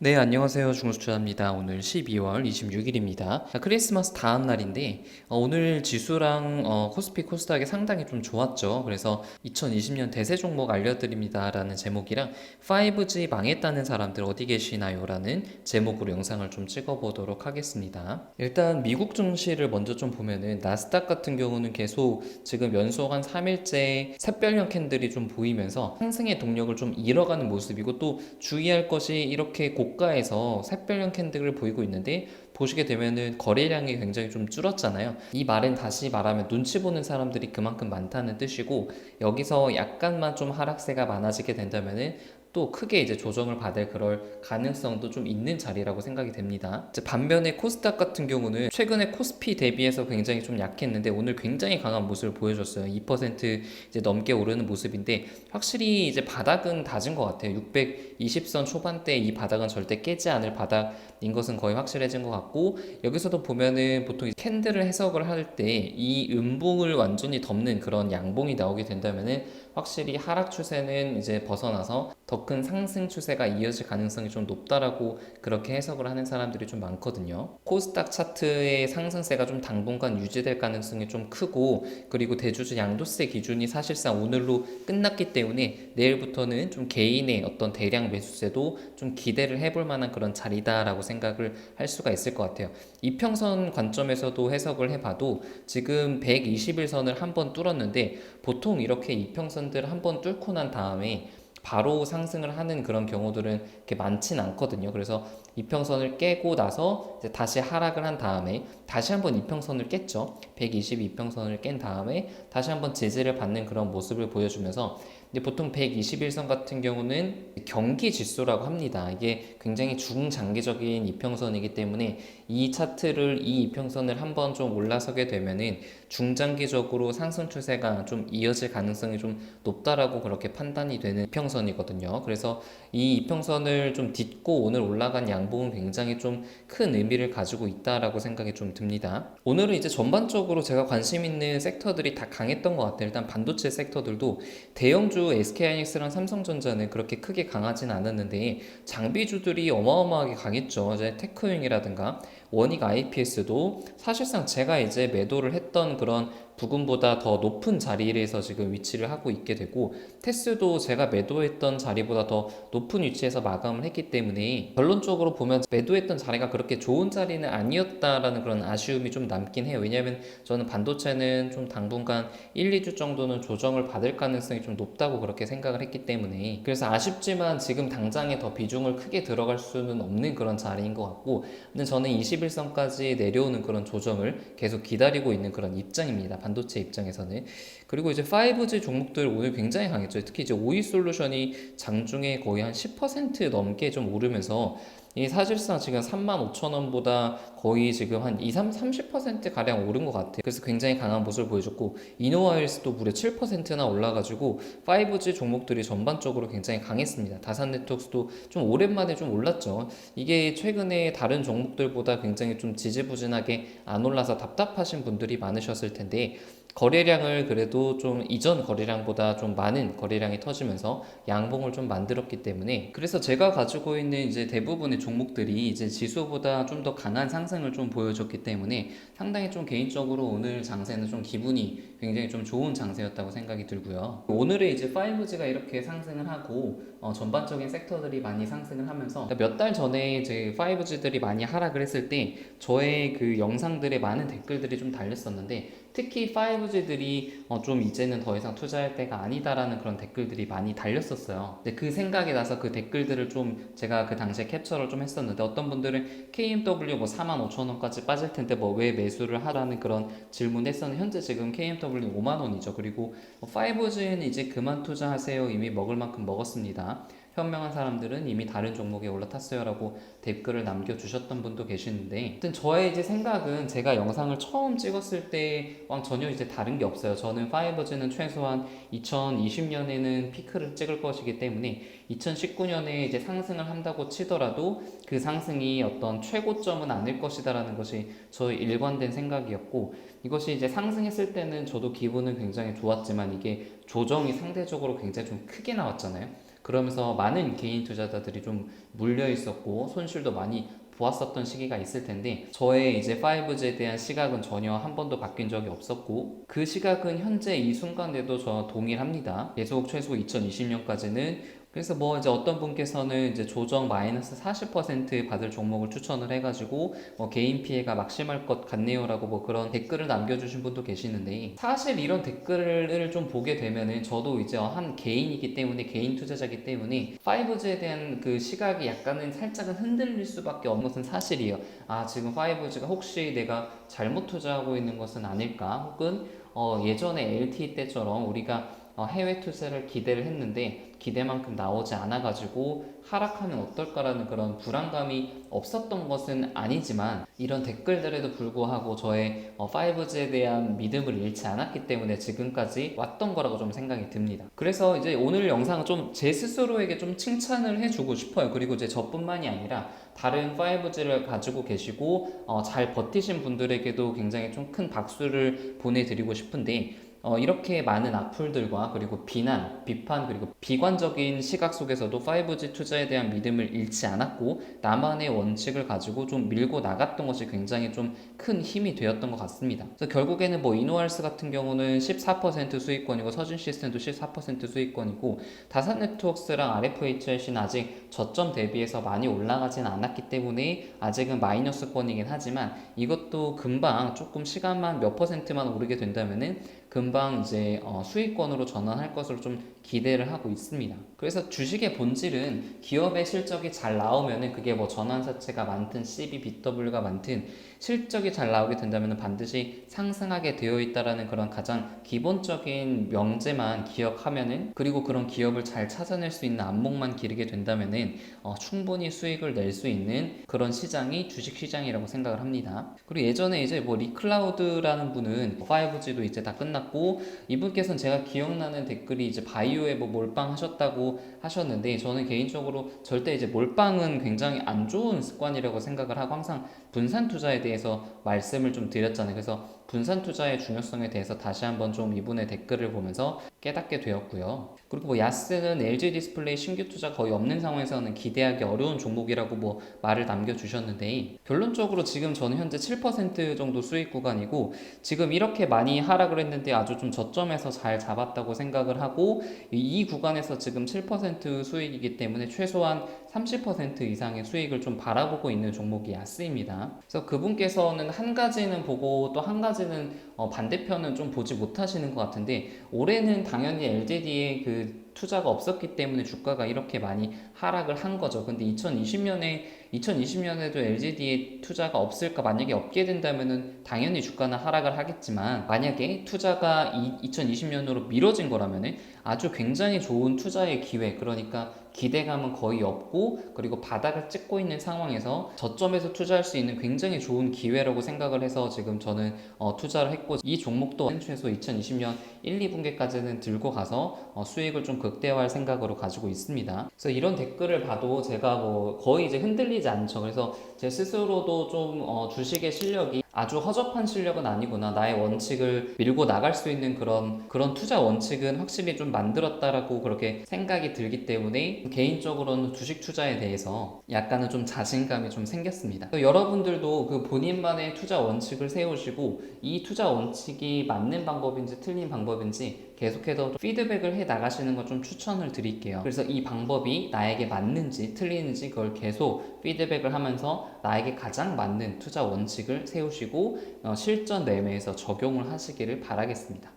네, 안녕하세요. 중수투자입니다. 오늘 12월 26일입니다. 크리스마스 다음 날인데, 오늘 지수랑 코스피 코스닥이 상당히 좀 좋았죠. 그래서 2020년 대세 종목 알려드립니다. 라는 제목이랑 5G 망했다는 사람들 어디 계시나요? 라는 제목으로 영상을 좀 찍어보도록 하겠습니다. 일단 미국 증시를 먼저 좀 보면은 나스닥 같은 경우는 계속 지금 연속 한 3일째 샛별형 캔들이 좀 보이면서 상승의 동력을 좀 잃어가는 모습이고, 또 주의할 것이 이렇게 고가에서 샛별형 캔들을 보이고 있는데, 보시게 되면은 거래량이 굉장히 좀 줄었잖아요. 이 말은 다시 말하면 눈치 보는 사람들이 그만큼 많다는 뜻이고, 여기서 약간만 좀 하락세가 많아지게 된다면은 또 크게 이제 조정을 받을 그럴 가능성도 좀 있는 자리라고 생각이 됩니다. 이제 반면에 코스닥 같은 경우는 최근에 코스피 대비해서 굉장히 좀 약했는데 오늘 굉장히 강한 모습을 보여줬어요. 2% 이제 넘게 오르는 모습인데, 확실히 이제 바닥은 다진 것 같아요. 620선 초반대 이 바닥은 절대 깨지 않을 바닥인 것은 거의 확실해진 것 같고, 여기서도 보면은 보통 캔들을 해석을 할 때 이 음봉을 완전히 덮는 그런 양봉이 나오게 된다면은 확실히 하락 추세는 이제 벗어나서 더 큰 상승 추세가 이어질 가능성이 좀 높다라고 그렇게 해석을 하는 사람들이 좀 많거든요. 코스닥 차트의 상승세가 좀 당분간 유지될 가능성이 좀 크고, 그리고 대주주 양도세 기준이 사실상 오늘로 끝났기 때문에 내일부터는 좀 개인의 어떤 대량 매수세도 좀 기대를 해볼 만한 그런 자리다라고 생각을 할 수가 있을 것 같아요. 이평선 관점에서도 해석을 해봐도 지금 121선을 한번 뚫었는데, 보통 이렇게 이평선들을 한번 뚫고 난 다음에 바로 상승을 하는 그런 경우들은 이렇게 많진 않거든요. 그래서 이평선을 깨고 나서 이제 다시 하락을 한 다음에 다시 한번 이평선을 깼죠. 122평선을 깬 다음에 다시 한번 지지를 받는 그런 모습을 보여주면서, 근데 보통 121선 같은 경우는 경기 지수라고 합니다. 이게 굉장히 중장기적인 이평선이기 때문에 이 차트를 이 이평선을 한번 좀 올라서게 되면은 중장기적으로 상승 추세가 좀 이어질 가능성이 좀 높다라고 그렇게 판단이 되는 이평선이거든요. 그래서 이 이평선을 좀 딛고 오늘 올라간 양봉은 굉장히 좀 큰 의미를 가지고 있다라고 생각이 좀 듭니다. 오늘은 이제 전반적으로 제가 관심 있는 섹터들이 다 강했던 것 같아요. 일단 반도체 섹터들도 대형주 SK하이닉스랑 삼성전자는 그렇게 크게 강하진 않았는데 장비주들이 어마어마하게 강했죠. 이제 테크용이라든가 원익 IPS도 사실상 제가 이제 매도를 했던 그런 부근보다 더 높은 자리에서 지금 위치를 하고 있게 되고, 테스도 제가 매도했던 자리보다 더 높은 위치에서 마감을 했기 때문에 결론적으로 보면 매도했던 자리가 그렇게 좋은 자리는 아니었다라는 그런 아쉬움이 좀 남긴 해요. 왜냐하면 저는 반도체는 좀 당분간 1, 2주 정도는 조정을 받을 가능성이 좀 높다고 그렇게 생각을 했기 때문에, 그래서 아쉽지만 지금 당장에 더 비중을 크게 들어갈 수는 없는 그런 자리인 것 같고, 근데 저는 21선까지 내려오는 그런 조정을 계속 기다리고 있는 그런 입장입니다. 반도체 입장에서는. 그리고 이제 5G 종목들 오늘 굉장히 강했죠. 특히 이제 오이 솔루션이 장중에 거의 한 10% 넘게 좀 오르면서, 이 사실상 지금 35,000원보다 거의 지금 한 2, 30% 가량 오른 것 같아요. 그래서 굉장히 강한 모습을 보여줬고, 이노와일스도 무려 7%나 올라가지고 5G 종목들이 전반적으로 굉장히 강했습니다. 다산 네트워크스도 좀 오랜만에 좀 올랐죠. 이게 최근에 다른 종목들보다 굉장히 좀 지지부진하게 안 올라서 답답하신 분들이 많으셨을 텐데, 거래량을 그래도 좀 이전 거래량보다 좀 많은 거래량이 터지면서 양봉을 좀 만들었기 때문에, 그래서 제가 가지고 있는 이제 대부분의 종목들이 이제 지수보다 좀 더 강한 상승을 좀 보여줬기 때문에 상당히 좀 개인적으로 오늘 장세는 좀 기분이 굉장히 좀 좋은 장세였다고 생각이 들고요. 오늘에 이제 5G가 이렇게 상승을 하고 전반적인 섹터들이 많이 상승을 하면서, 몇 달 전에 이제 5G들이 많이 하락을 했을 때 저의 그 영상들에 많은 댓글들이 좀 달렸었는데, 특히 5G들이 좀 이제는 더 이상 투자할 때가 아니다라는 그런 댓글들이 많이 달렸었어요. 근데 그 생각이 나서 그 댓글들을 좀 제가 그 당시에 캡처를 좀 했었는데, 어떤 분들은 KMW 뭐 45,000원까지 빠질 텐데 뭐 왜 매수를 하라는 그런 질문을 했었는데, 현재 지금 KMW는 5만 원이죠. 그리고 5G는 이제 그만 투자하세요. 이미 먹을 만큼 먹었습니다. 현명한 사람들은 이미 다른 종목에 올라탔어요라고 댓글을 남겨주셨던 분도 계시는데, 하여튼 저의 이제 생각은 제가 영상을 처음 찍었을 때랑 전혀 이제 다른 게 없어요. 저는 5G는 최소한 2020년에는 피크를 찍을 것이기 때문에 2019년에 이제 상승을 한다고 치더라도 그 상승이 어떤 최고점은 아닐 것이다라는 것이 저의 일관된 생각이었고, 이것이 이제 상승했을 때는 저도 기분은 굉장히 좋았지만 이게 조정이 상대적으로 굉장히 좀 크게 나왔잖아요. 그러면서 많은 개인 투자자들이 좀 물려 있었고 손실도 많이 보았었던 시기가 있을 텐데 저의 이제 5G에 대한 시각은 전혀 한 번도 바뀐 적이 없었고 그 시각은 현재 이 순간에도 저 동일합니다. 계속 최소 2020년까지는 그래서 뭐 이제 어떤 분께서는 이제 조정 마이너스 40% 받을 종목을 추천을 해가지고 뭐 개인 피해가 막심할 것 같네요라고 뭐 그런 댓글을 남겨주신 분도 계시는데 사실 이런 댓글을 좀 보게 되면은 저도 이제 한 개인이기 때문에 개인 투자자이기 때문에 5G에 대한 그 시각이 약간은 살짝은 흔들릴 수밖에 없는 것은 사실이에요. 아 지금 5G가 혹시 내가 잘못 투자하고 있는 것은 아닐까 혹은 예전에 LTE 때처럼 우리가 해외 투자를 기대를 했는데 기대만큼 나오지 않아가지고 하락하면 어떨까라는 그런 불안감이 없었던 것은 아니지만 이런 댓글들에도 불구하고 저의 5G에 대한 믿음을 잃지 않았기 때문에 지금까지 왔던 거라고 좀 생각이 듭니다. 그래서 이제 오늘 영상은 좀 제 스스로에게 좀 칭찬을 해주고 싶어요. 그리고 이제 저뿐만이 아니라 다른 5G를 가지고 계시고 잘 버티신 분들에게도 굉장히 좀 큰 박수를 보내드리고 싶은데 이렇게 많은 악플들과 그리고 비난, 비판, 그리고 비관적인 시각 속에서도 5G 투자에 대한 믿음을 잃지 않았고 나만의 원칙을 가지고 좀 밀고 나갔던 것이 굉장히 좀 큰 힘이 되었던 것 같습니다. 그래서 결국에는 뭐 이노알스 같은 경우는 14% 수익권이고 서진 시스템도 14% 수익권이고 다산 네트워크스랑 RFHLC는 아직 저점 대비해서 많이 올라가진 않았기 때문에 아직은 마이너스권이긴 하지만 이것도 금방 조금 시간만 몇 퍼센트만 오르게 된다면은 금방 이제 수익권으로 전환할 것으로 좀 기대를 하고 있습니다. 그래서 주식의 본질은 기업의 실적이 잘 나오면은 그게 뭐 전환사채가 많든 CB, BW가 많든 실적이 잘 나오게 된다면 반드시 상승하게 되어 있다라는 그런 가장 기본적인 명제만 기억하면은 그리고 그런 기업을 잘 찾아낼 수 있는 안목만 기르게 된다면은 충분히 수익을 낼 수 있는 그런 시장이 주식 시장이라고 생각을 합니다. 그리고 예전에 이제 뭐 리클라우드라는 분은 5G도 이제 다 끝났고 이분께서는 제가 기억나는 댓글이 이제 바이오에 뭐 몰빵하셨다고 하셨는데 저는 개인적으로 절대 이제 몰빵은 굉장히 안 좋은 습관이라고 생각을 하고 항상 분산 투자에 대해서 말씀을 좀 드렸잖아요. 그래서 분산 투자의 중요성에 대해서 다시 한번 좀 이분의 댓글을 보면서 깨닫게 되었고요. 그리고 뭐 야스는 LG 디스플레이 신규 투자 거의 없는 상황에서는 기대하기 어려운 종목이라고 뭐 말을 남겨주셨는데 결론적으로 지금 저는 현재 7% 정도 수익 구간이고 지금 이렇게 많이 하락을 했는데 아주 좀 저점에서 잘 잡았다고 생각을 하고 이 구간에서 지금 7% 수익이기 때문에 최소한 30% 이상의 수익을 좀 바라보고 있는 종목이 야스입니다. 그래서 그분께서는 한 가지는 보고 또 한 가지는 반대편은 좀 보지 못하시는 것 같은데 올해는 당연히 LGD의 그 투자가 없었기 때문에 주가가 이렇게 많이 하락을 한 거죠. 근데 2020년에도 LGD에 투자가 없을까? 만약에 없게 된다면은 당연히 주가는 하락을 하겠지만 만약에 투자가 2020년으로 미뤄진 거라면은 아주 굉장히 좋은 투자의 기회, 그러니까 기대감은 거의 없고 그리고 바닥을 찍고 있는 상황에서 저점에서 투자할 수 있는 굉장히 좋은 기회라고 생각을 해서 지금 저는 투자를 했고 이 종목도 최소 2020년 1, 2분기까지는 들고 가서 수익을 좀 극대화할 생각으로 가지고 있습니다. 그래서 이런 댓글을 봐도 제가 뭐 거의 이제 흔들리지 않죠. 그래서 제 스스로도 좀 주식의 실력이 아주 허접한 실력은 아니구나. 나의 원칙을 밀고 나갈 수 있는 그런 투자 원칙은 확실히 좀 만들었다라고 그렇게 생각이 들기 때문에 개인적으로는 주식 투자에 대해서 약간은 좀 자신감이 좀 생겼습니다. 여러분들도 그 본인만의 투자 원칙을 세우시고 이 투자 원칙이 맞는 방법인지 틀린 방법인지 계속해서 피드백을 해 나가시는 걸 좀 추천을 드릴게요. 그래서 이 방법이 나에게 맞는지 틀리는지 그걸 계속 피드백을 하면서 나에게 가장 맞는 투자 원칙을 세우시고 실전 매매에서 적용을 하시기를 바라겠습니다.